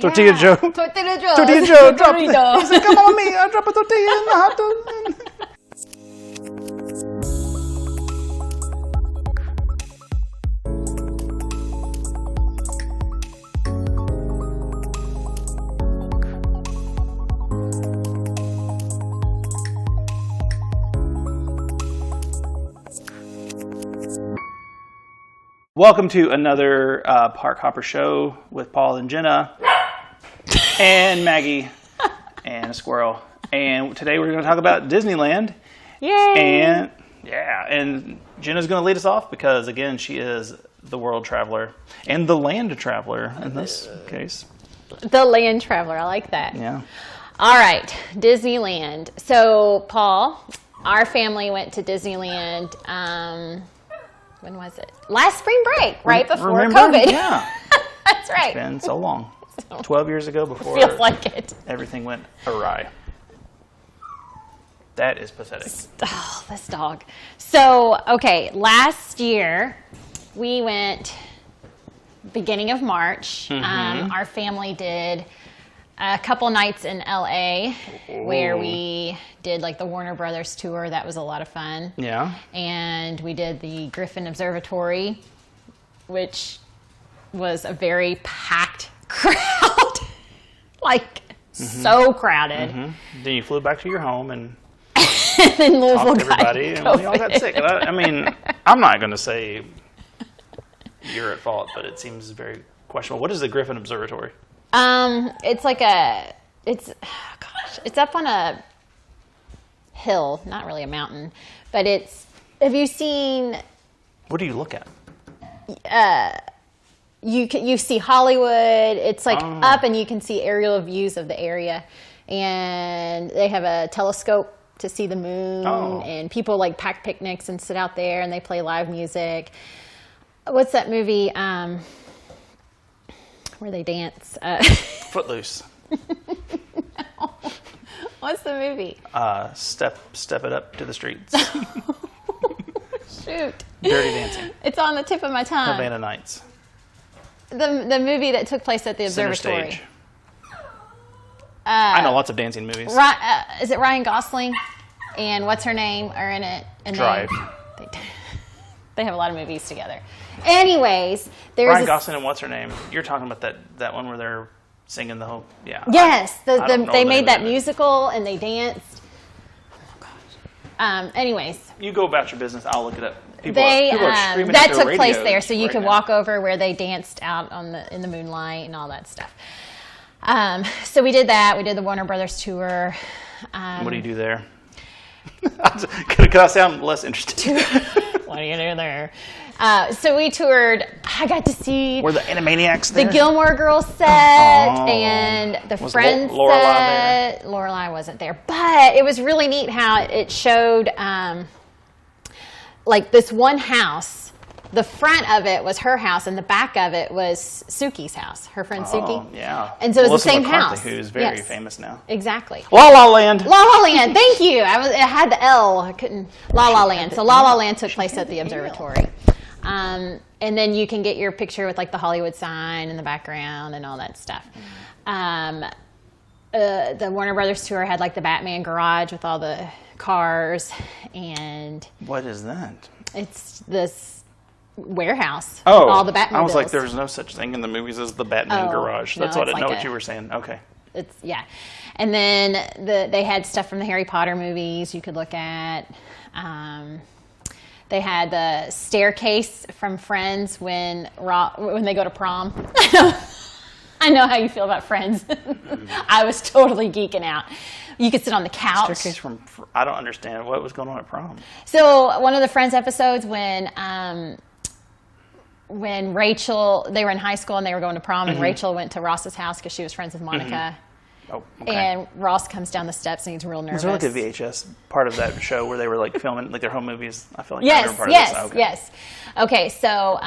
Tortilla Joe. Tortilla Joe. Tortilla Joe. Drop it. He said, come on, me. I'll drop a tortilla in the hot dog. Welcome to another Park Hopper show with Paul and Jenna and Maggie and a squirrel. And today we're going to talk about Disneyland. Yay! And Jenna's going to lead us off because, again, she is the world traveler and the land traveler in this case. The land traveler. I like that. Yeah. All right. Disneyland. So, Paul, our family went to Disneyland. When was it? Last spring break, right before COVID. Yeah. That's right. It's been so long. 12 years ago before Feels like it. Everything went awry. That is pathetic. Oh, this dog. So, okay, last year we went beginning of March. Our family did a couple nights in LA where we did like the Warner Brothers tour. That was a lot of fun. Yeah. And we did the Griffin Observatory, which was a very packed crowd. So crowded. Then you flew back to your home and then Louisville talked to everybody and we all got sick. I mean, I'm not going to say you're at fault, but it seems very questionable. What is the Griffin Observatory? It's like it's up on a hill, not really a mountain, but have you seen? What do you look at? You see Hollywood. It's like up, and you can see aerial views of the area, and they have a telescope to see the moon, and people like pack picnics and sit out there, and they play live music. What's that movie? Where they dance? Footloose. No. What's the movie? Step it up to the streets. Shoot. Dirty Dancing. It's on the tip of my tongue. Havana Nights. The movie that took place at the Center observatory. Stage. I know lots of dancing movies. Is it Ryan Gosling and what's her name are in it? And Drive. They have a lot of movies together. Anyways, there's Ryan Gosling and what's her name? You're talking about that one where they're singing the whole Yes, they made that of musical and they danced. Oh gosh. Anyways, you go about your business. I'll look it up. People are screaming that at their took place radios there, so you right could now. walk over where they danced out in the moonlight and all that stuff. So we did that. We did the Warner Brothers tour. What do you do there? Could I sound less interested? What do you do there? So we toured. I got to see. Were the Animaniacs there? The Gilmore Girls set and the Friends Lorelai set. Lorelai wasn't there, but it was really neat how it showed like this one house. The front of it was her house, and the back of it was Suki's house, her friend Suki. Yeah. And so it was Melissa the same McCarthy, house. who's very famous now. Exactly. La La Land. La La Land. Thank you. It had the L. I couldn't. La La Land. So La La Land took place at the observatory. And then you can get your picture with like the Hollywood sign in the background and all that stuff. The Warner Brothers tour had like the Batman garage with all the cars, and What is that? it's this warehouse. Oh, all the Batmobiles. I was like, there's no such thing in the movies as the Batman garage. That's no, what I it's didn't know like what you were saying. Okay. And then they had stuff from the Harry Potter movies you could look at. They had the staircase from Friends when they go to prom. I know how you feel about Friends. I was totally geeking out. You could sit on the couch. Staircase from, I don't understand what was going on at prom. So one of the Friends episodes when Rachel, they were in high school and they were going to prom, and Rachel went to Ross's house because she was friends with Monica. Oh, okay. And Ross comes down the steps and he's real nervous. Was there like a VHS part of that show where they were like filming like their home movies? I feel like I Yes, remember part yes, of this. Okay. yes. Okay, so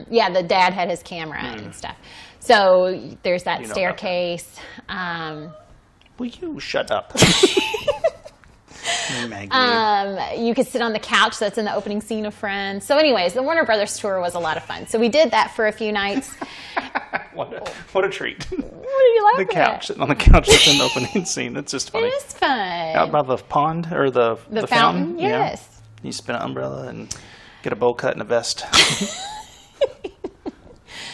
the dad had his camera and stuff. So there's that staircase. Will you shut up? Maggie. You could sit on the couch that's in the opening scene of Friends. So anyways, the Warner Brothers tour was a lot of fun. So we did that for a few nights. what a treat. What are you laughing The couch, at? sitting on the couch that's in the opening scene. That's just It funny. is fun. Out by the pond or the fountain. Yes. Yeah. You spin an umbrella and get a bowl cut and a vest.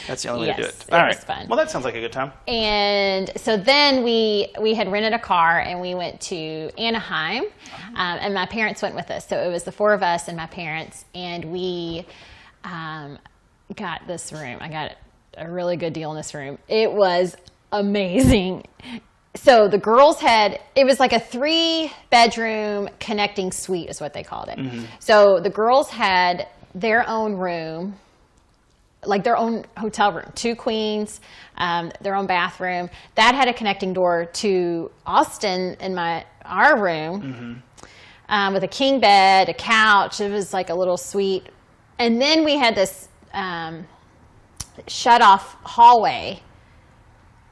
That's the only way to do it. All right. Was fun. Well, that sounds like a good time. And so then we had rented a car and we went to Anaheim, and my parents went with us. So it was the four of us and my parents, and we got this room. I got a really good deal in this room. It was amazing. So the girls it was like a 3-bedroom connecting suite is what they called it. Mm-hmm. So the girls had their own room, like their own hotel room, 2 queens, their own bathroom. That had a connecting door to Austin and our room, with a king bed, a couch. It was like a little suite. And then we had this shut-off hallway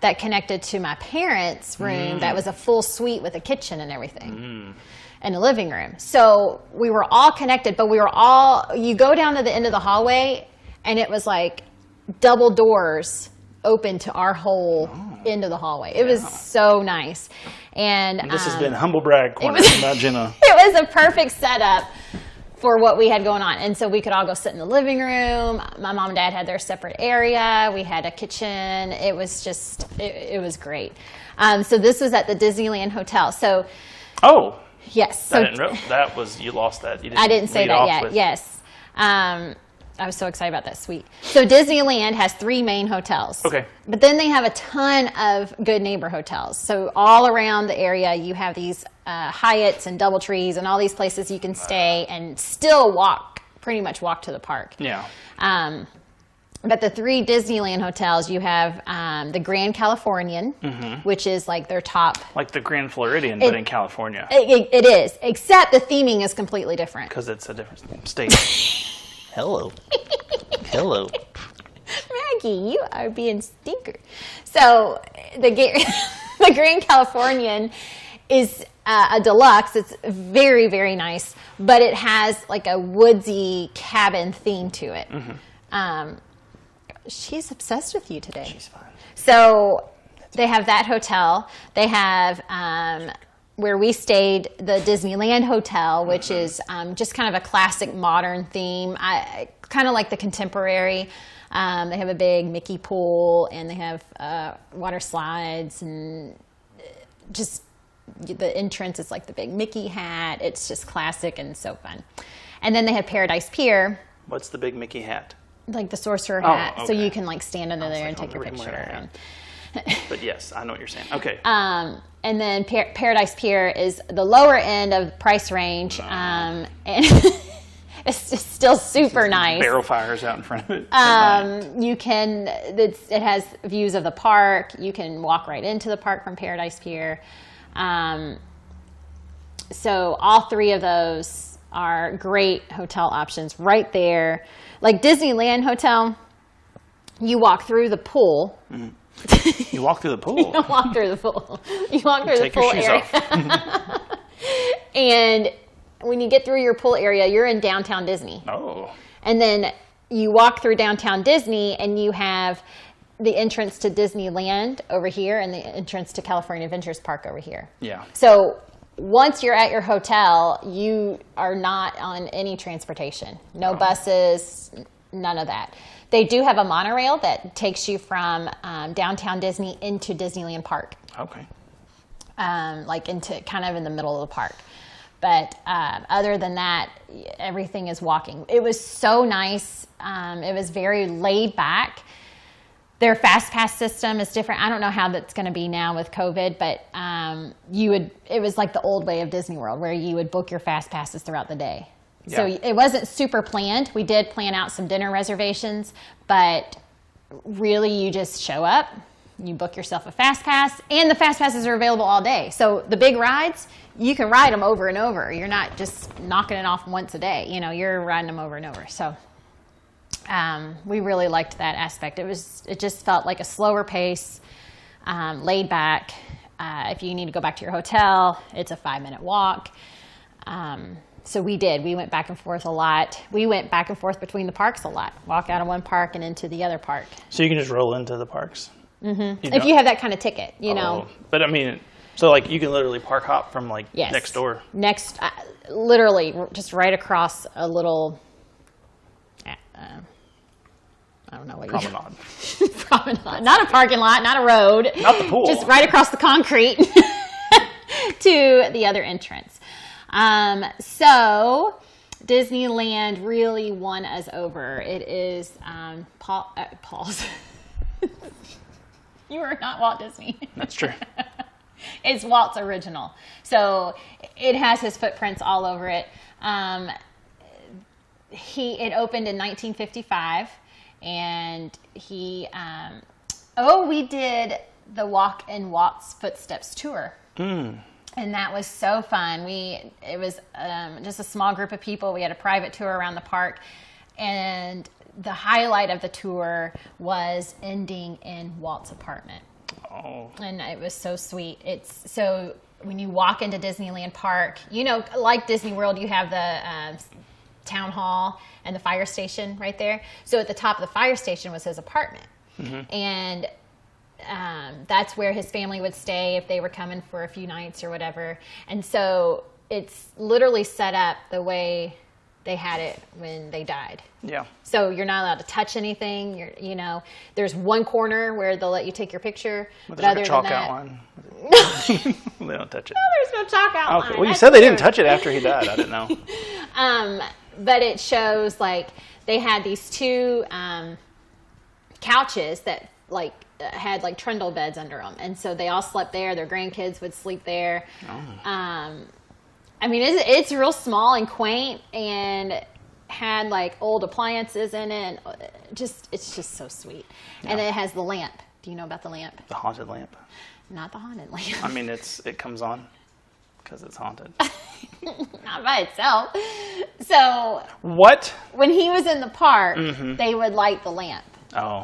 that connected to my parents' room that was a full suite with a kitchen and everything. And a living room. So we were all connected, but you go down to the end of the hallway, and it was like double doors open to our whole end of the hallway. It was so nice. And this has been Humble Brag Corner by Jenna. It was a perfect setup for what we had going on. And so we could all go sit in the living room. My mom and dad had their separate area. We had a kitchen. It was just, it was great. So this was at the Disneyland Hotel. So, yes. So You lost that. I didn't say that yet. Yes. I was so excited about that suite. So Disneyland has 3 main hotels. Okay. But then they have a ton of good neighbor hotels. So all around the area, you have these Hyatts and DoubleTrees and all these places you can stay and still pretty much walk to the park. Yeah. But the 3 Disneyland hotels, you have the Grand Californian, which is like their top. Like the Grand Floridian, but in California. It is, except the theming is completely different. Because it's a different state. Hello. Maggie, you are being stinker. So the Grand Californian is a deluxe. It's very, very nice, but it has like a woodsy cabin theme to it. She's obsessed with you today. She's fine. So they have that hotel. They have where we stayed, the Disneyland Hotel, which is just kind of a classic modern theme. I kind of like the contemporary. They have a big Mickey pool, and they have water slides, and just the entrance is like the big Mickey hat. It's just classic and so fun. And then they have Paradise Pier. What's the big Mickey hat? Like the sorcerer hat. Okay. So you can like stand under there and take your picture. But yes, I know what you're saying. Okay. And then Paradise Pier is the lower end of the price range, and it's just still super nice. Barrel fires out in front of it. You can. It has views of the park. You can walk right into the park from Paradise Pier. So all 3 of those are great hotel options right there. Like Disneyland Hotel, you walk through the pool. You walk through the pool? You don't walk through the pool. You walk through the pool area. Take your shoes off. And when you get through your pool area, you're in downtown Disney. Oh. And then you walk through downtown Disney, and you have the entrance to Disneyland over here and the entrance to California Adventures Park over here. Yeah. So once you're at your hotel, you are not on any transportation. No buses, none of that. They do have a monorail that takes you from downtown Disney into Disneyland Park. Okay. Like into kind of in the middle of the park. But other than that, everything is walking. It was so nice. It was very laid back. Their fast pass system is different. I don't know how that's going to be now with COVID, but it was like the old way of Disney World where you would book your fast passes throughout the day. Yeah. So it wasn't super planned. We did plan out some dinner reservations, but really you just show up, you book yourself a fast pass, and the fast passes are available all day. So the big rides, you can ride them over and over. You're not just knocking it off once a day. You're riding them over and over. So we really liked that aspect. It just felt like a slower pace, laid back. If you need to go back to your hotel, it's a 5-minute walk. So we did. We went back and forth a lot. We went back and forth between the parks a lot. Walk out of one park and into the other park. So you can just roll into the parks? Mm-hmm. If you have that kind of ticket, you know. But I mean, so like you can literally park hop from like next door? Literally just right across a little, I don't know what promenade. Promenade. Not a parking lot, not a road. Not the pool. Just right across the concrete to the other entrance. So Disneyland really won us over. It is Paul's. You are not Walt Disney. That's true. It's Walt's original. So it has his footprints all over it. It opened in 1955, and we did the Walk in Walt's Footsteps tour. And that was so fun. It was just a small group of people. We had a private tour around the park, and the highlight of the tour was ending in Walt's apartment. Oh. And it was so sweet. It's so when you walk into Disneyland Park, you know, like Disney World, you have the town hall and the fire station right there. So at the top of the fire station was his apartment. And that's where his family would stay if they were coming for a few nights or whatever. And so it's literally set up the way they had it when they died. Yeah. So you're not allowed to touch anything. There's one corner where they'll let you take your picture. But there's like a chalk outline. They don't touch it. No, there's no chalk outline. Okay. Well, you said they didn't touch it after he died. I didn't know. But it shows like they had these two couches that had like trundle beds under them, and so they all slept there. Their grandkids would sleep there. I mean, it's real small and quaint, and had like old appliances in it. It's just so sweit. Yeah. And it has the lamp. Do you know about the lamp? The haunted lamp. Not the haunted lamp. I mean, it comes on because it's haunted. Not by itself. So what? When he was in the park, they would light the lamp.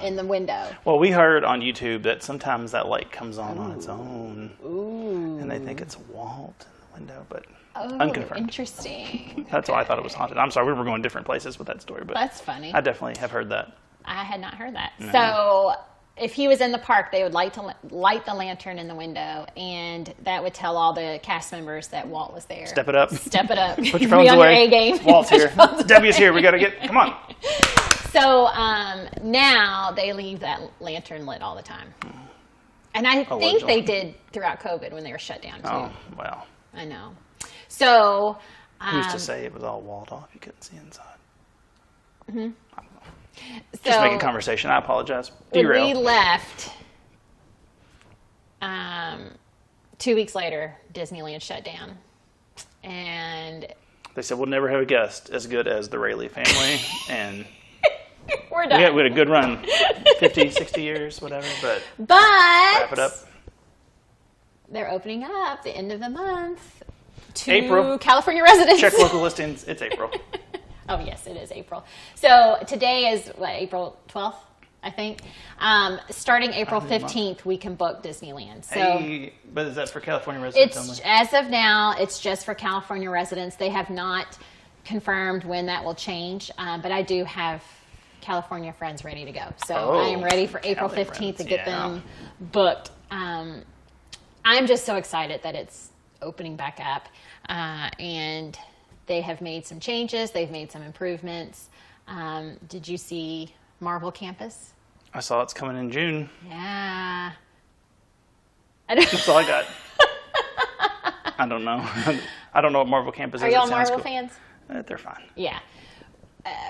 In the window. Well, we heard on YouTube that sometimes that light comes on its own. Ooh. And they think it's Walt in the window, but unconfirmed. Interesting. That's why I thought it was haunted. I'm sorry, we were going different places with that story, but that's funny. I definitely have heard that. I had not heard that. No. So if he was in the park, they would light the lantern in the window, and that would tell all the cast members that Walt was there. Step it up. Step it up. Put your phones away. Your A game. Walt's here. Debbie's here. We got to come on. So now they leave that lantern lit all the time. And I think they did throughout COVID when they were shut down, too. Oh, well. I know. So... who's to say it was all walled off? You couldn't see inside. I don't know. So, just making conversation. I apologize. Derail. When we left, 2 weeks later, Disneyland shut down. And... they said, we'll never have a guest as good as the Railey family. And... we're done. We had a good run, 50, 60 years, whatever, but wrap it up. They're opening up the end of the month to April. California residents. Check local listings. It's April. Oh, yes, it is April. So today is, April 12th, I think. Starting April 15th, we can book Disneyland. So but is that for California residents only? As of now, it's just for California residents. They have not confirmed when that will change, but I do have California friends ready to go. So I am ready for April 15th to get them booked. I'm just so excited that it's opening back up. And they have made some changes. They've made some improvements. Did you see Marvel Campus? I saw it's coming in June. Yeah. That's all I got. I don't know. I don't know what Marvel Campus is. Are y'all Marvel fans? They're fine. Yeah.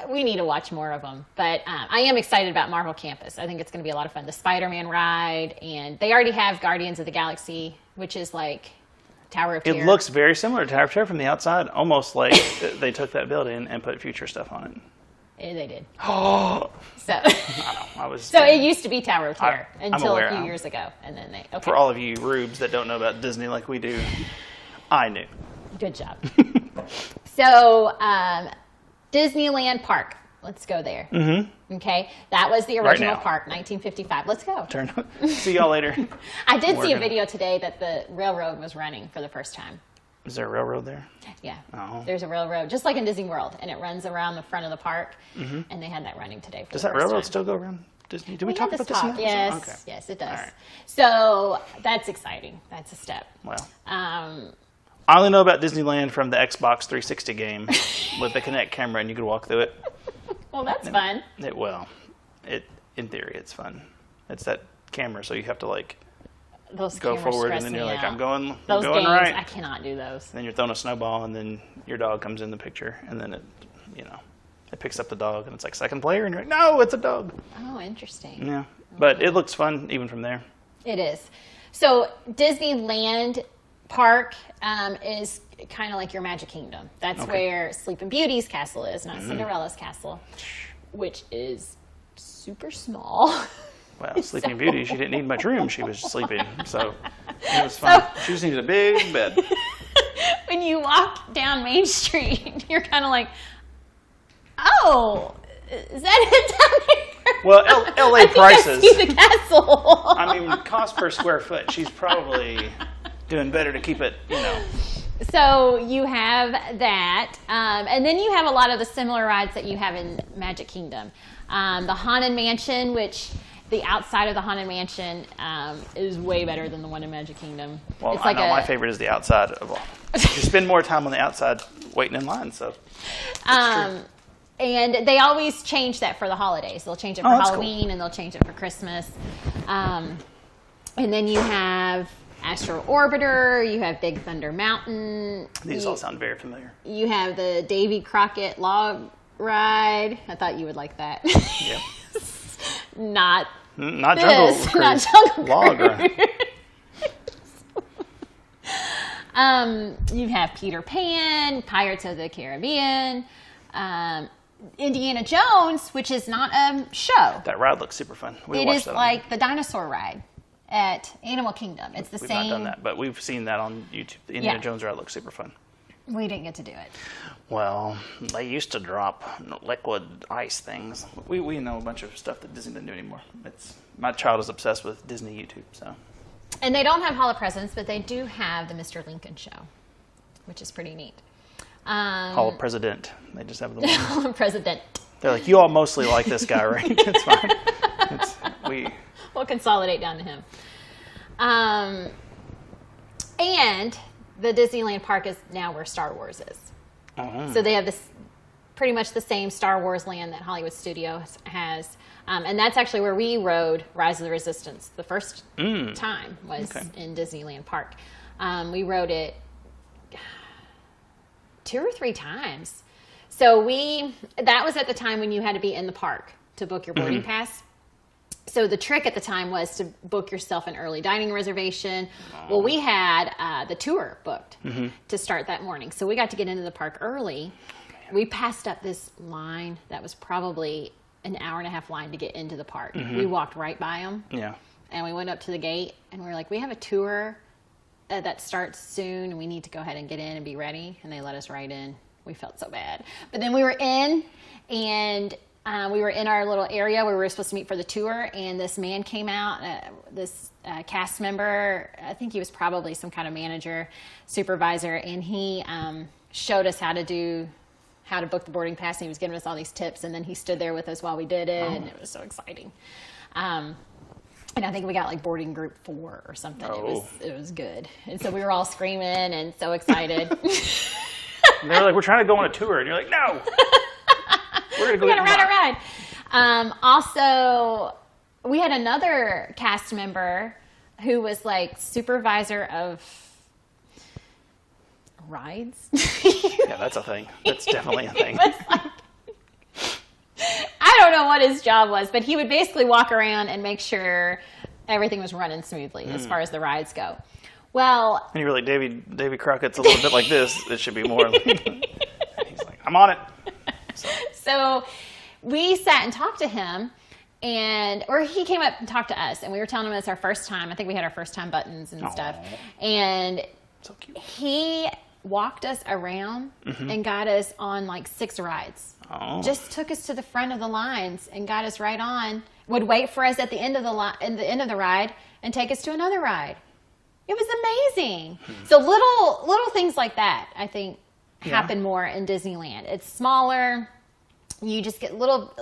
We need to watch more of them. But I am excited about Marvel Campus. I think it's going to be a lot of fun. The Spider-Man ride, and they already have Guardians of the Galaxy, which is like Tower of Terror. It looks very similar to Tower of Terror from the outside, almost like they took that building and put future stuff on it. Yeah, they did. Oh. So, So it used to be Tower of Terror until a few years ago. And then they... Okay. For all of you rubes that don't know about Disney like we do, I knew. Good job. So, Disneyland Park. Let's go there. Mm-hmm. Okay. That was the original park, 1955. Let's go. See y'all later. I did see a video today that the railroad was running for the first time. Is there a railroad there? Yeah. Oh. There's a railroad, just like in Disney World, and it runs around the front of the park. And they had that running today. Does that railroad still go around Disney? Did we talk about this? Yes. Okay. Yes, it does. Right. So that's exciting. That's a step. Well. I only know about Disneyland from the Xbox 360 game with the Kinect camera, and you could walk through it. Well, that's fun. In theory, it's fun. It's that camera, so you have to like those go forward, and then you're like, I'm going games, right. I cannot do those. And then you're throwing a snowball, and then your dog comes in the picture, and then it picks up the dog, and it's like second player, and you're like, no, it's a dog. Oh, interesting. Yeah, but it looks fun even from there. It is. So Disneyland Park is kind of like your Magic Kingdom. That's where Sleeping Beauty's castle is, not Cinderella's castle, which is super small. Well, Sleeping Beauty, she didn't need much room. She was sleeping, so it was fun. She just needed a big bed. When you walk down Main Street, you're kind of like, oh, is that it down there? Well, L.A. prices. I see the castle. I mean, cost per square foot, she's probably doing better to keep it, So you have that, and then you have a lot of the similar rides that you have in Magic Kingdom. The Haunted Mansion, which the outside of the Haunted Mansion is way better than the one in Magic Kingdom. Well, it's like my favorite is the outside of all. You spend more time on the outside waiting in line, so that's true. And they always change that for the holidays. They'll change it for Halloween, and they'll change it for Christmas. And then you have Astro Orbiter, you have Big Thunder Mountain. These all sound very familiar. You have the Davy Crockett log ride. I thought you would like that. Yeah. Not Jungle Cruise. Not Jungle log ride. You have Peter Pan, Pirates of the Caribbean, Indiana Jones, which is not a show. That ride looks super fun. It is like the dinosaur ride at Animal Kingdom. It's the same. We've not done that, but we've seen that on YouTube. The Indiana Jones ride looks super fun. We didn't get to do it. Well, they used to drop liquid ice things. We know a bunch of stuff that Disney doesn't do anymore. My child is obsessed with Disney YouTube, so. And they don't have Hall of Presidents, but they do have the Mr. Lincoln show, which is pretty neat. Hall of President. They just have the one. Hall of President. They're like, you all mostly like this guy, right? It's fine. We'll consolidate down to him. And the Disneyland park is now where Star Wars is. Uh-huh. So they have this pretty much the same Star Wars land that Hollywood Studios has. And that's actually where we rode Rise of the Resistance the first time was in Disneyland Park. We rode it 2 or 3 times. So that was at the time when you had to be in the park to book your boarding pass. So the trick at the time was to book yourself an early dining reservation. Well, we had the tour booked to start that morning. So we got to get into the park early. We passed up this line that was probably an hour-and-a-half line to get into the park. We walked right by them. Yeah. And we went up to the gate, and we were like, we have a tour that starts soon, and we need to go ahead and get in and be ready. And they let us right in. We felt so bad. But then we were in, and we were in our little area where we were supposed to meet for the tour, and this man came out, this cast member, I think he was probably some kind of manager, supervisor, and he showed us how to book the boarding pass, and he was giving us all these tips, and then he stood there with us while we did it, and it was so exciting. And I think we got like boarding group 4 or something. It was good. And so we were all screaming and so excited. And they were like, we're trying to go on a tour, and you're like, no. We're going to go ride a ride. Also, we had another cast member who was like supervisor of rides. Yeah, that's a thing. That's definitely a thing. I don't know what his job was, but he would basically walk around and make sure everything was running smoothly as far as the rides go. Well, and you were like, Davy Crockett's a little bit like this. It should be more. He's like, I'm on it. So we sat and talked to him, or he came up and talked to us, and we were telling him it's our first time. I think we had our first time buttons and stuff. And so cute. He walked us around and got us on like 6 rides. Oh. Just took us to the front of the lines and got us right on. Would wait for us at the end of the ride and take us to another ride. It was amazing. So little things like that, I think, happen more in Disneyland. It's smaller. You just get little,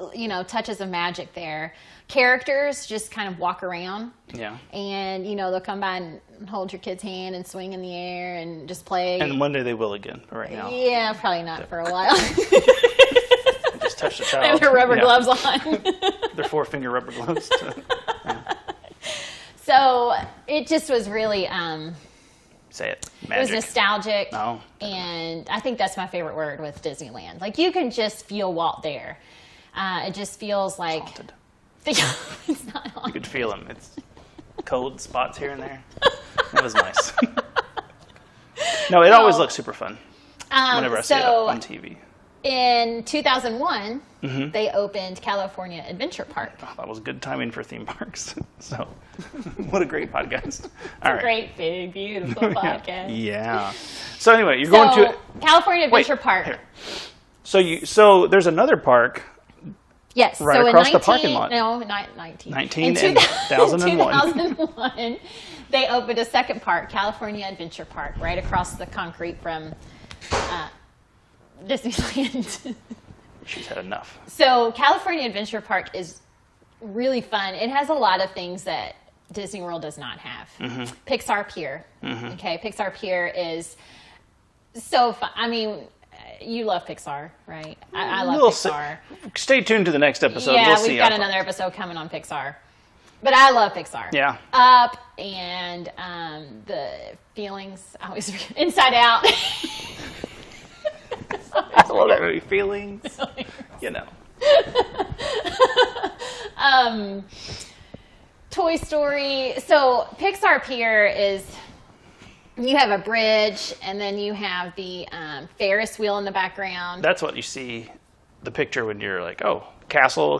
touches of magic there. Characters just kind of walk around. Yeah. And, they'll come by and hold your kid's hand and swing in the air and just play. And one day they will again, but right now. Yeah, probably not for a while. Just touch the child. They have their rubber gloves on. Their 4-finger rubber gloves. So it just was really... Say it. Magic. It was nostalgic. Oh. And I think that's my favorite word with Disneyland. Like, you can just feel Walt there. It just feels like... Haunted. It's not haunted. You could feel him. It's cold spots here and there. It was nice. No, it always looks super fun whenever I see it on TV. In 2001, they opened California Adventure Park. Oh, that was good timing for theme parks. So, what a great podcast. Great, big, beautiful podcast. Yeah. So anyway, you're going to California Adventure Park. Here. So there's another park. Yes. Right so across in the parking lot. No, 19. 19 in and 2001. 2001, they opened a second park, California Adventure Park, right across the concrete from Disneyland. She's had enough. So California Adventure Park is really fun. It has a lot of things that Disney World does not have. Pixar Pier. Okay, Pixar Pier is so fun. I mean, you love Pixar, right? I love Pixar. Stay tuned to the next episode. Yeah, we've got another episode coming on Pixar. But I love Pixar. Yeah. Up and the feelings, I always Inside Out. I love that movie. Feelings. Toy Story. So Pixar Pier is, you have a bridge, and then you have the Ferris wheel in the background. That's what you see, the picture when you're like, oh, castle,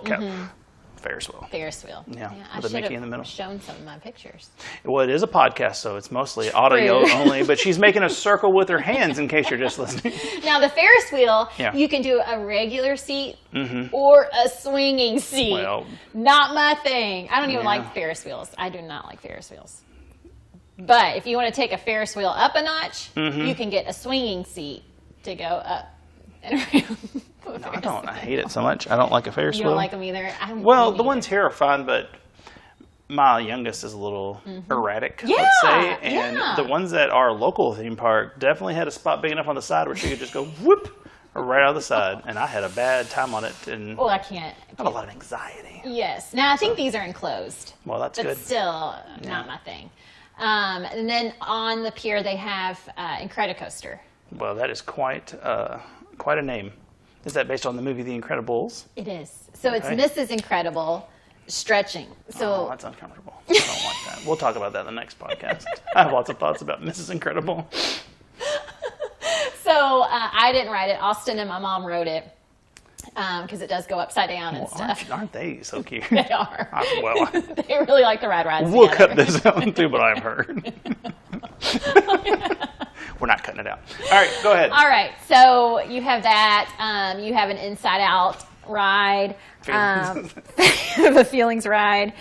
Ferris wheel. Ferris wheel. Yeah, I with the should Mickey in the have middle. shown some of my pictures. Well, it is a podcast, so it's mostly audio only, but she's making a circle with her hands in case you're just listening. Now, the Ferris wheel, you can do a regular seat or a swinging seat. Well, not my thing. I don't even like Ferris wheels. I do not like Ferris wheels. But if you want to take a Ferris wheel up a notch, you can get a swinging seat to go up and around. No, I don't. I hate it so much. I don't like a Ferris wheel. You don't like them either? Well, the ones here are fun, but my youngest is a little erratic, let's say. And the ones that are local theme park definitely had a spot big enough on the side where she could just go whoop right out of the side. And I had a bad time on it. And I can't. I have a lot of anxiety. Yes. Now, I think these are enclosed. Well, that's but good. Still not my thing. And then on the pier, they have Incredicoaster. Well, that is quite a name. Is that based on the movie The Incredibles? It is. So it's Mrs. Incredible stretching. So that's uncomfortable. I don't like that. We'll talk about that in the next podcast. I have lots of thoughts about Mrs. Incredible. So I didn't write it. Austin and my mom wrote it because it does go upside down and stuff. Aren't they so cute? They are. Well, they really like the rides We'll together. cut this out too, but I've heard. We're not cutting it out. All right, go ahead. All right, so you have that. You have an Inside Out ride. The Feelings ride.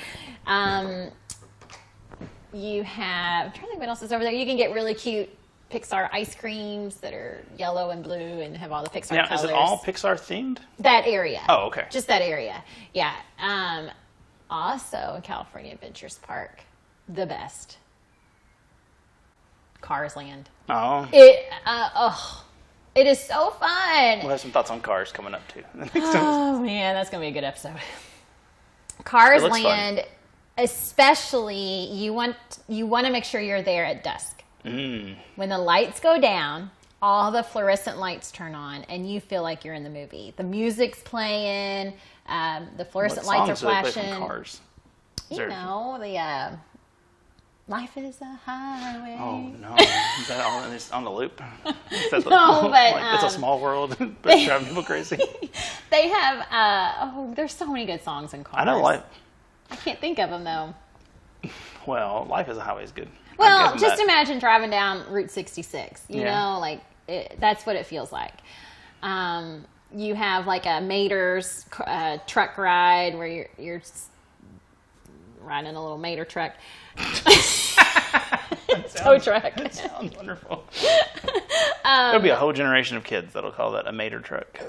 You have, I'm trying to think what else is over there. You can get really cute Pixar ice creams that are yellow and blue and have all the Pixar colors. Now, is it all Pixar themed? That area. Oh, okay. Just that area. Yeah. Also, California Adventures Park, the best. Cars Land. Oh. It is so fun. We'll have some thoughts on Cars coming up too. Oh man, that's gonna be a good episode. Cars Land, fun. Especially you want to make sure you're there at dusk. When the lights go down, all the fluorescent lights turn on, and you feel like you're in the movie. The music's playing, the fluorescent lights are flashing. Cars? The Life is a Highway. Oh no! Is that on the loop? No, but it's a small world, but it's driving people crazy. They have there's so many good songs in Cars. I know Life. I can't think of them though. Well, Life is a Highway is good. Well, just imagine driving down Route 66. You know, like that's what it feels like. You have like a Mater's truck ride where you're riding a little Mater truck. That tow truck. That sounds wonderful. There'll be a whole generation of kids that'll call that a mater truck.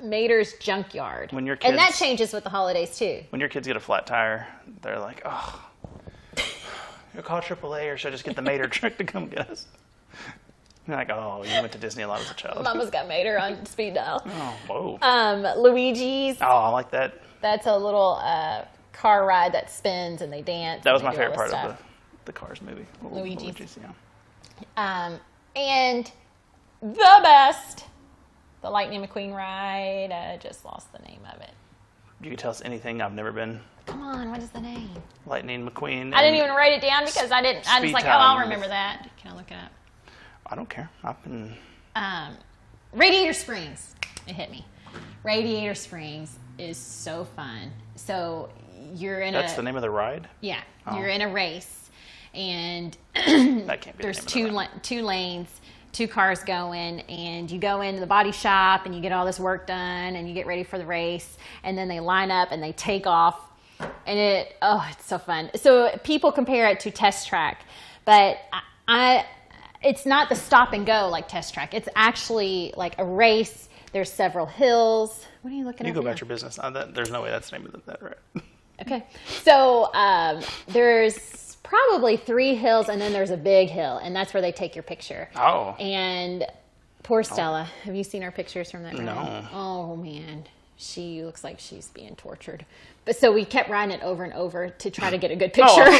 Mater's junkyard. When your kids, and that changes with the holidays too. When your kids get a flat tire, they're like, oh, you'll call AAA or should I just get the mater truck to come get us? You're like, oh, you went to Disney a lot as a child. Mama's got Mater on speed dial. Oh, whoa. Luigi's. Oh, I like that. That's a little car ride that spins and they dance. That was my favorite part of the Cars movie. Luigi's. Yeah. And the best, the Lightning McQueen ride. I just lost the name of it. You can tell us anything I've never been. Come on, what is the name? Lightning McQueen. I didn't even write it down because I didn't. I was like, I'll remember that. Can I look it up? I don't care. I've been. Radiator Springs. It hit me. Radiator Springs is so fun. So you're in That's the name of the ride? Yeah. Oh. You're in a race. And that can't be there's the name of the two lanes, 2 cars going, and you go into the body shop and you get all this work done and you get ready for the race, and then they line up and they take off, and it's so fun. So people compare it to Test Track, but it's not the stop and go like Test Track. It's actually like a race. There's several hills. What are you looking at? You go about your business. There's no way that's the name of that, right? Okay. So there's probably 3 hills, and then there's a big hill, and that's where they take your picture. Oh. And poor Stella. Have you seen our pictures from that ride? No. Oh, man. She looks like she's being tortured. But so we kept riding it over and over to try to get a good picture.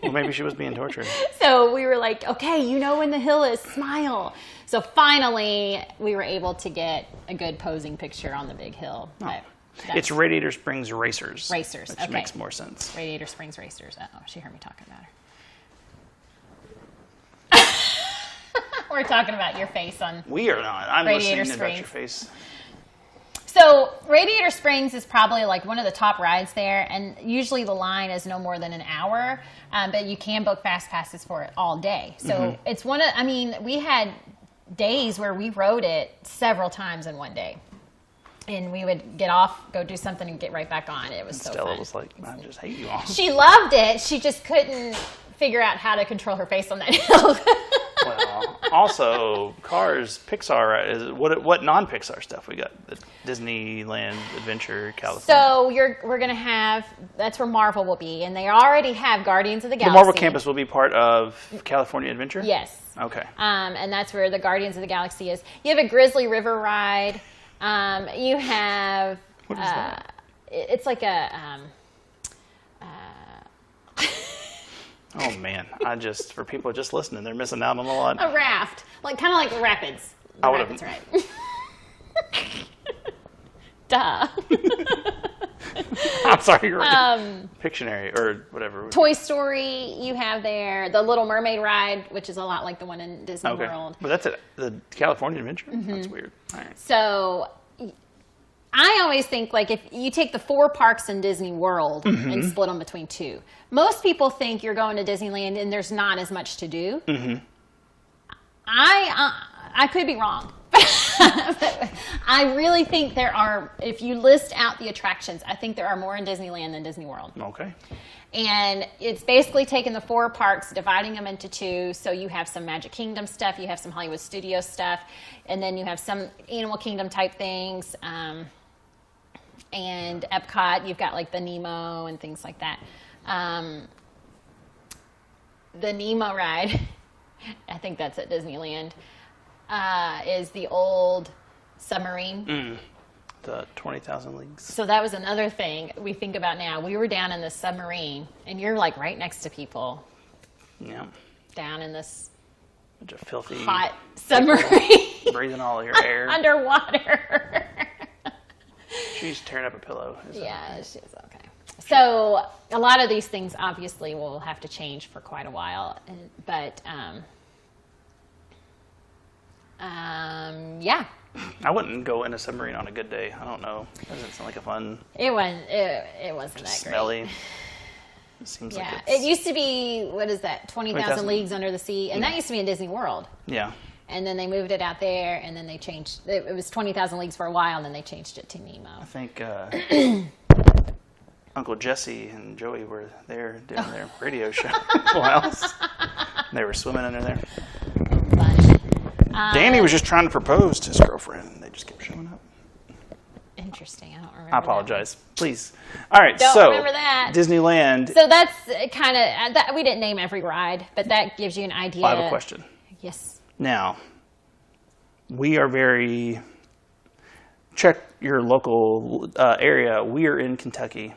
Well, maybe she was being tortured. So we were like, okay, you know when the hill is, smile. So finally, we were able to get a good posing picture on the big hill. Oh. It's Radiator Springs Racers. Racers, which makes more sense. Radiator Springs Racers. Uh-oh, she heard me talking about her. We're talking about your face on We are not. I'm Radiator listening Springs. about your face. So Radiator Springs is probably like one of the top rides there, and usually the line is no more than an hour, but you can book fast passes for it all day. So it's we had days where we rode it several times in one day. And we would get off, go do something, and get right back on. It was so fun. Stella was like, I just hate you all. She loved it. She just couldn't figure out how to control her face on that hill. Well, also, Cars, Pixar, what non-Pixar stuff we got? The Disneyland Adventure, California. So we're going to have, that's where Marvel will be, and they already have Guardians of the Galaxy. The Marvel campus will be part of California Adventure? Yes. Okay. And that's where the Guardians of the Galaxy is. You have a Grizzly River ride. You have... What is that? It's like a... Oh man, for people just listening, they're missing out on a lot. A raft, kind of like rapids. I Rapids, right? Duh. I'm sorry, you're right. Pictionary or whatever. Toy Story, you have there the Little Mermaid ride, which is a lot like the one in Disney World. But that's the California Adventure. That's weird. All right. So I always think if you take the 4 parks in Disney World and split them between 2. Most people think you're going to Disneyland and there's not as much to do. I could be wrong. I really think there are, if you list out the attractions, I think there are more in Disneyland than Disney World. Okay. And it's basically taking the 4 parks, dividing them into 2. So you have some Magic Kingdom stuff, you have some Hollywood Studios stuff, and then you have some Animal Kingdom type things. And Epcot, you've got the Nemo and things like that. The Nemo ride, I think that's at Disneyland, is the old submarine. The 20,000 Leagues. So that was another thing we think about now. We were down in the submarine, and you're right next to people. Yeah. Down in this bunch of filthy, hot submarine. Breathing all of your air. Underwater. She's tearing up a pillow. Yeah, she's okay. So a lot of these things obviously will have to change for quite a while, but yeah. I wouldn't go in a submarine on a good day. I don't know. It doesn't sound like a fun. It wasn't that smelly. Great. It seems like it's... It used to be, what is that, 20,000 Leagues Under the Sea, and that used to be in Disney World. Yeah. And then they moved it out there, and then they changed. It was 20,000 Leagues for a while, and then they changed it to Nemo. I think Uncle Jesse and Joey were there doing their radio show. They were swimming under there. Funny. Danny was just trying to propose to his girlfriend, and they just kept showing up. Interesting. I don't remember. I apologize. Please. All right. Don't so remember that. Disneyland. So that's kind of we didn't name every ride, but that gives you an idea. I have a question. Yes. Now, we are very. Check your local area. We are in Kentucky,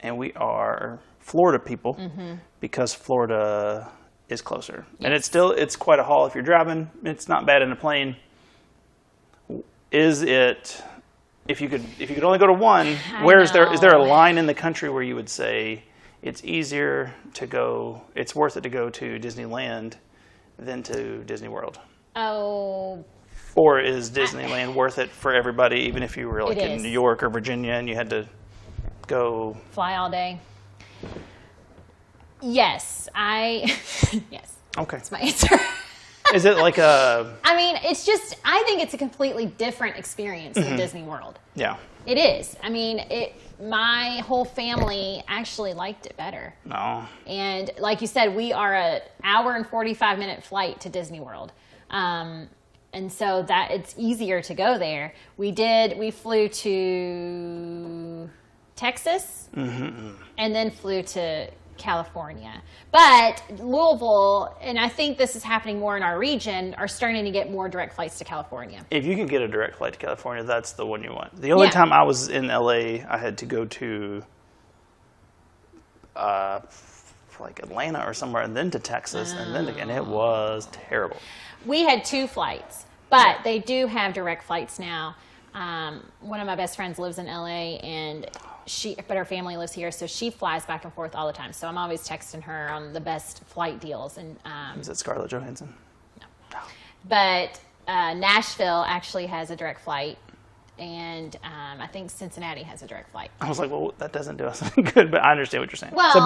and we are Florida people because Florida is closer, and it's quite a haul if you're driving. It's not bad in a plane. Is it? If you could only go to one, is there a line in the country where you would say it's easier to go? It's worth it to go to Disneyland than to Disney World. Oh. Or is Disneyland worth it for everybody, even if you were like in New York or Virginia and you had to go fly all day? Yes, yes. Okay, that's my answer. Is it like a? I mean, it's just. I think it's a completely different experience than Disney World. Yeah, it is. I mean, my whole family actually liked it better. No. And like you said, we are an hour and 45-minute flight to Disney World. And so that it's easier to go there. We flew to Texas and then flew to California. But Louisville, and I think this is happening more in our region, are starting to get more direct flights to California. If you can get a direct flight to California, that's the one you want. The only time I was in LA, I had to go to like Atlanta or somewhere, and then to Texas, and it was terrible. We had 2 flights, but they do have direct flights now. One of my best friends lives in LA, but her family lives here, so she flies back and forth all the time. So I'm always texting her on the best flight deals. And is it Scarlett Johansson? No. But Nashville actually has a direct flight, and I think Cincinnati has a direct flight. I was like, well, that doesn't do us any good, but I understand what you're saying. Well, so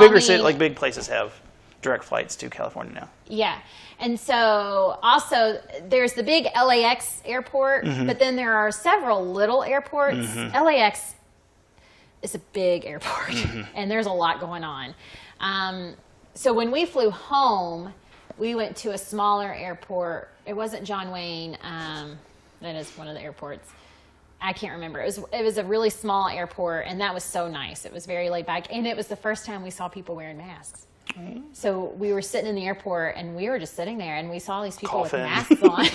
big places have direct flights to California now. Yeah. And so also there's the big LAX airport, but then there are several little airports. LAX is a big airport, and there's a lot going on. So when we flew home, we went to a smaller airport. It wasn't John Wayne. That is one of the airports. I can't remember. It was a really small airport, and that was so nice. It was very laid back, and it was the first time we saw people wearing masks. So we were sitting in the airport, and we were just sitting there, and we saw these people with masks on.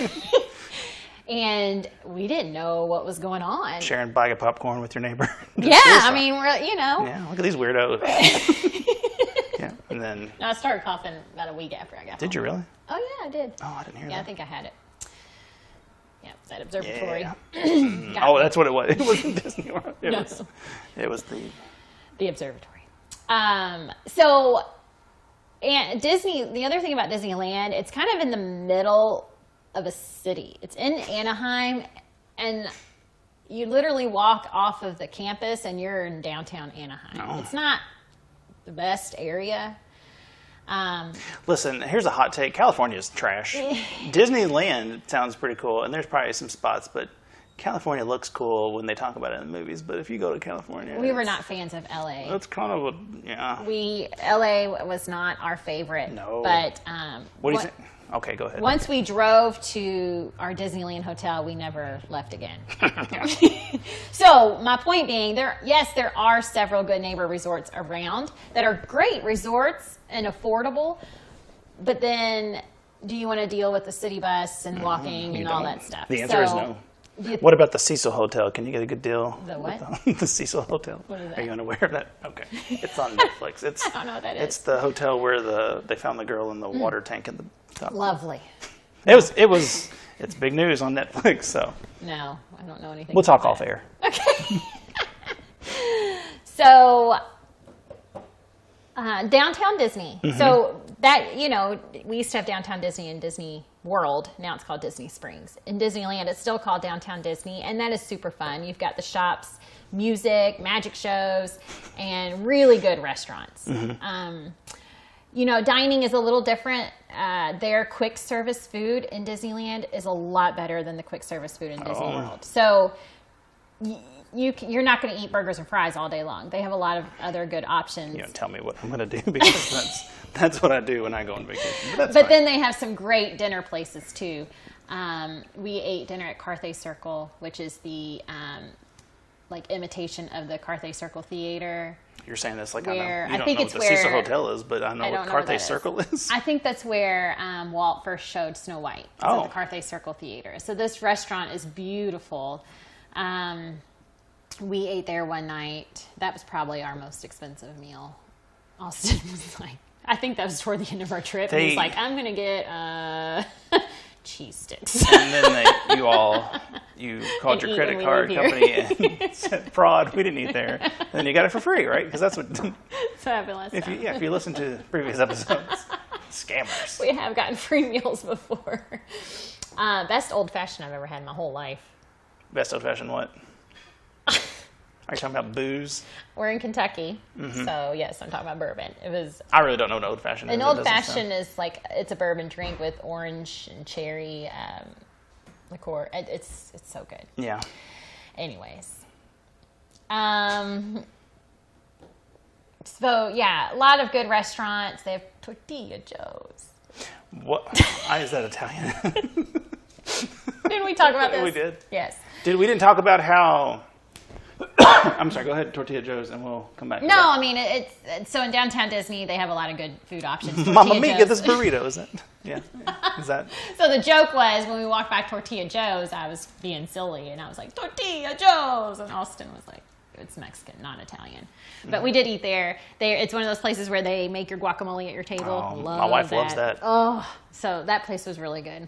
And we didn't know what was going on. Sharing a bag of popcorn with your neighbor. Yeah, I mean, Yeah, look at these weirdos. Yeah, and then... No, I started coughing about a week after I got home. Did you really? Oh, yeah, I did. Oh, I didn't hear that. Yeah, I think I had it. Yeah, that observatory. Yeah. Oh, that's what it was. It wasn't Disney World. It was the observatory. So... And the other thing about Disneyland, it's kind of in the middle of a city. It's in Anaheim, and you literally walk off of the campus and you're in downtown Anaheim. Oh. It's not the best area. Listen, here's a hot take. California's trash. Disneyland sounds pretty cool, and there's probably some spots, but California looks cool when they talk about it in the movies, but if you go to California... We were not fans of LA. That's kind of LA was not our favorite. No. But... what do you think? Okay, go ahead. Once we drove to our Disneyland hotel, we never left again. So my point being, there are several good neighbor resorts around that are great resorts and affordable, but then do you want to deal with the city bus and walking and all that stuff? The answer is no. What about the Cecil Hotel? Can you get a good deal? The what? The Cecil Hotel. What is that? Are you unaware of that? Okay. It's on Netflix. I don't know what that is. It's the hotel where they found the girl in the water tank in the top. Lovely. It's big news on Netflix, so. No, I don't know anything. We'll talk off air. Okay. So, downtown Disney. So that, we used to have downtown Disney and Disney World. Now it's called Disney Springs. In Disneyland, it's still called downtown Disney, and that is super fun. You've got the shops, music, magic shows, and really good restaurants. Dining is a little different. Their quick service food in Disneyland is a lot better than the quick service food in Disney World. So you're not going to eat burgers and fries all day long. They have a lot of other good options. You don't tell me what I'm going to do because That's what I do when I go on vacation. But then they have some great dinner places too. We ate dinner at Carthay Circle, which is the like imitation of the Carthay Circle Theater. You're saying this like where, I know. You I think don't it's know what the where Cecil Hotel is, but I know what Carthay Circle is. I think that's where Walt first showed Snow White. At the Carthay Circle Theater. So this restaurant is beautiful. We ate there one night. That was probably our most expensive meal. Austin was like, I think that was toward the end of our trip. He was like, I'm going to get cheese sticks. And then you called your credit card company and said, fraud, we didn't eat there. And then you got it for free, right? Because that's what happened last time. If you listen to previous episodes, scammers. We have gotten free meals before. Best old-fashioned I've ever had in my whole life. Best old-fashioned what? Are you talking about booze? We're in Kentucky, so yes, I'm talking about bourbon. I really don't know what an old-fashioned is. An old-fashioned is like, it's a bourbon drink with orange and cherry liqueur. It's so good. Yeah. Anyways. So, yeah, a lot of good restaurants. They have Tortilla Joe's. What? Is that Italian? Didn't we talk about this? We did. Yes. We didn't talk about how... I'm sorry, go ahead, Tortilla Joe's, and we'll come back to that. I mean, it's so in downtown Disney, they have a lot of good food options. Mamma mia, get this burrito, is it? Yeah. Is that? So the joke was, when we walked by Tortilla Joe's, I was being silly, and I was like, Tortilla Joe's! And Austin was like, it's Mexican, not Italian. But we did eat there. It's one of those places where they make your guacamole at your table. My wife loves that. Oh, so that place was really good.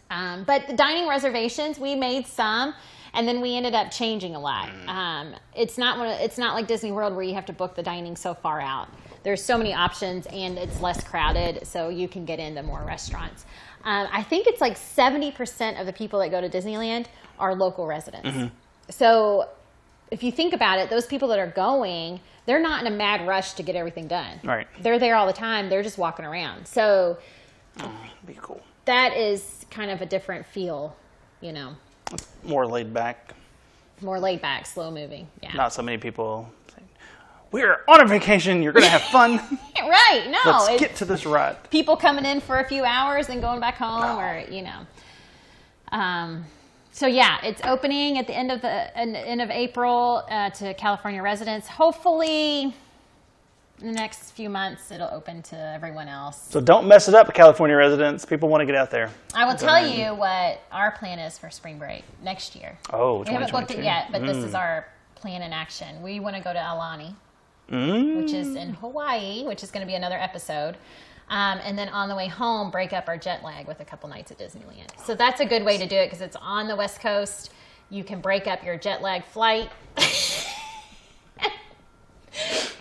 But the dining reservations, we made some. And then we ended up changing a lot. It's not like Disney World where you have to book the dining so far out. There's so many options, and it's less crowded, so you can get into more restaurants. I think it's like 70% of the people that go to Disneyland are local residents. So if you think about it, those people that are going, they're not in a mad rush to get everything done. Right. They're there all the time. They're just walking around. So be cool. That is kind of a different feel, More laid back. More laid back, slow moving. Yeah. Not so many people saying, we're on a vacation, you're going to have fun. Right. No. Let's get to this ride. People coming in for a few hours and going back home So yeah, it's opening at the end of April to California residents. Hopefully in the next few months, it'll open to everyone else. So don't mess it up, California residents. People want to get out there. I will tell you what our plan is for spring break next year. Oh, we haven't booked it yet, but this is our plan in action. We want to go to Aulani, which is in Hawaii, which is going to be another episode. And then on the way home, break up our jet lag with a couple nights at Disneyland. So that's a good way to do it because it's on the West Coast. You can break up your jet lag flight.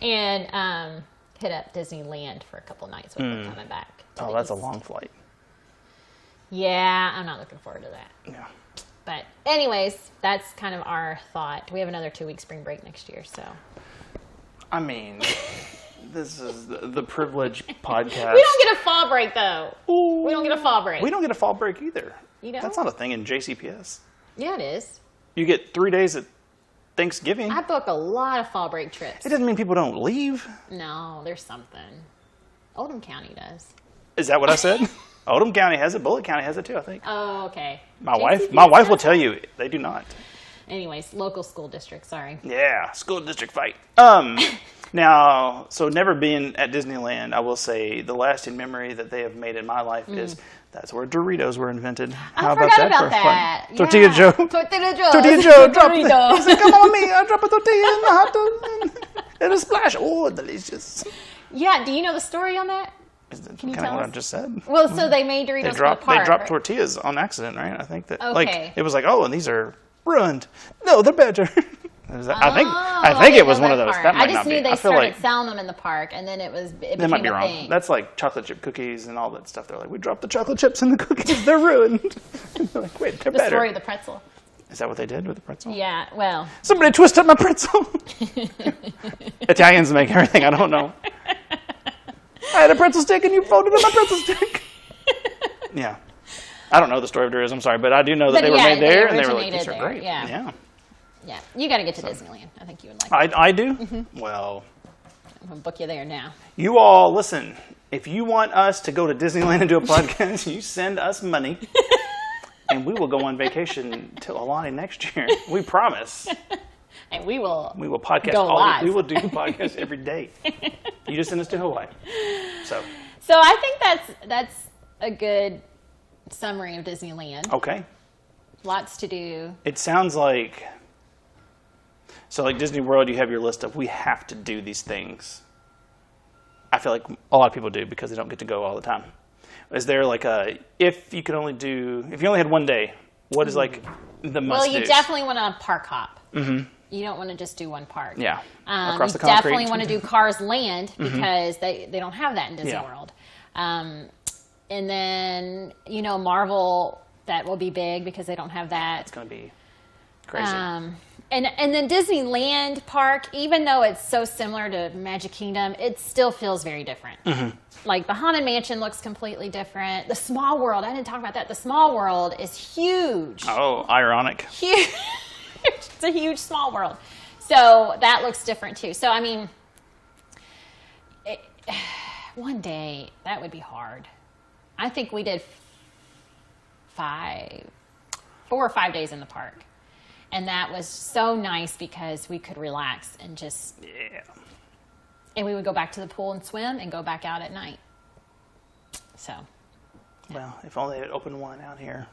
And hit up Disneyland for a couple nights when we're coming back. Oh, that's a long flight. Yeah, I'm not looking forward to that. Yeah. But anyways, that's kind of our thought. We have another 2-week spring break next year, so. I mean, this is the privilege podcast. We don't get a fall break, though. Ooh. We don't get a fall break. We don't get a fall break either. You know? That's not a thing in JCPS. Yeah, it is. You get 3 days at Thanksgiving. I book a lot of fall break trips. It doesn't mean people don't leave. No, there's something. Oldham County does. Is that what I said? Oldham County has it. Bullitt County has it too, I think. Oh, okay. My wife will tell you they do not. Anyways, local school district, sorry. Yeah, school district fight. Now, so never being at Disneyland, I will say the lasting memory that they have made in my life is that's where Doritos were invented. I forgot about that. Yeah. Tortilla Joe. Tortilla Joe. Tortilla Joe. Drop it. He said, come on me. I drop a tortilla in the hot dog and a splash. Oh, delicious. Yeah, do you know the story on that? Can you tell us what I just said? Well, so they made Doritos for the park. They dropped tortillas on accident, right? I think that okay. It was like, and these are ruined. No, they're better. I think it was one of those. That might I just not knew be. they started selling them in the park, and then it became might be a wrong. thing. That's like chocolate chip cookies and all that stuff. They're like, we dropped the chocolate chips in the cookies. They're ruined. They're like, wait, they're better. The story of the pretzel. Is that what they did with the pretzel? Yeah, well. Somebody twisted my pretzel. Italians make everything. I don't know. I had a pretzel stick and you folded in my pretzel stick. Yeah. I don't know the story of Doritos. I'm sorry, but I do know that they were made there, and they were like, these are great. Yeah. You got to get to Disneyland. I think you would like it. I do? Mm-hmm. Well, I'm going to book you there now. You all, listen, if you want us to go to Disneyland and do a podcast, you send us money. And we will go on vacation to Alani next year. We promise. And we will podcast go live. We will do podcasts every day. You just send us to Hawaii. So I think that's a good summary of Disneyland. Okay. Lots to do. It sounds like Disney World, you have your list of we have to do these things. I feel like a lot of people do because they don't get to go all the time. Is there like if you only had one day, what is like the must-dos? Well, you definitely want to park hop. Mm-hmm. You don't want to just do one park. Yeah. Across the concrete. You definitely want to do Cars Land because they don't have that in Disney World. And then, Marvel, that will be big because they don't have that. It's going to be crazy. And then Disneyland Park, even though it's so similar to Magic Kingdom, it still feels very different. Mm-hmm. Like the Haunted Mansion looks completely different. The Small World, I didn't talk about that. The Small World is huge. Oh, ironic. Huge. It's a huge Small World. So that looks different too. So, I mean, one day, that would be hard. I think we did 4 or 5 days in the park. And that was so nice because we could relax and just... Yeah. And we would go back to the pool and swim and go back out at night. So. Yeah. Well, if only they'd open one out here.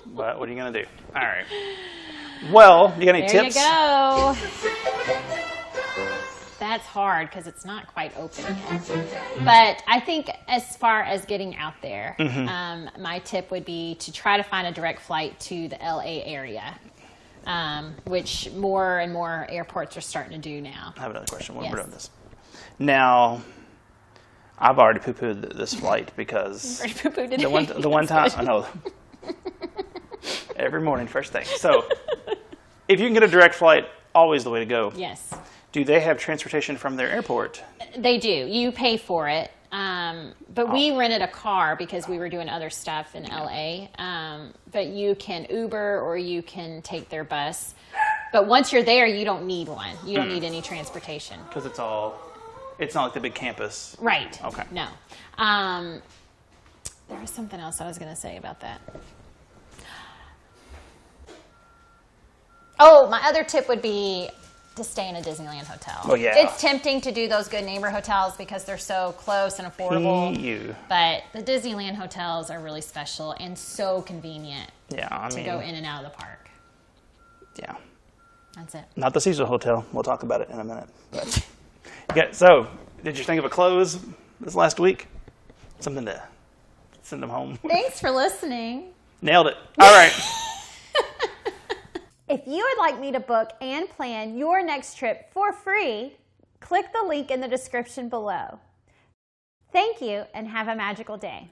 But what are you going to do? All right. Well, you got any tips? There you go. That's hard because it's not quite open yet. But I think as far as getting out there, my tip would be to try to find a direct flight to the LA area, which more and more airports are starting to do now. I have another question. We're doing this. Now, I've already poo-pooed this flight because the one time, I know, every morning, first thing. So if you can get a direct flight, always the way to go. Yes. Do they have transportation from their airport? They do. You pay for it. But we rented a car because we were doing other stuff in LA. But you can Uber or you can take their bus. But once you're there, you don't need one. You don't need any transportation. Because it's not like the big campus. Right. Okay. No. There was something else I was going to say about that. Oh, my other tip would be to stay in a Disneyland hotel. Oh, yeah. It's tempting to do those Good Neighbor hotels because they're so close and affordable. But the Disneyland hotels are really special and so convenient to go in and out of the park. Yeah. That's it. Not the Cecil Hotel. We'll talk about it in a minute. But, yeah, so, did you think of a close this last week? Something to send them home? Thanks for listening. Nailed it. All right. If you would like me to book and plan your next trip for free, click the link in the description below. Thank you and have a magical day.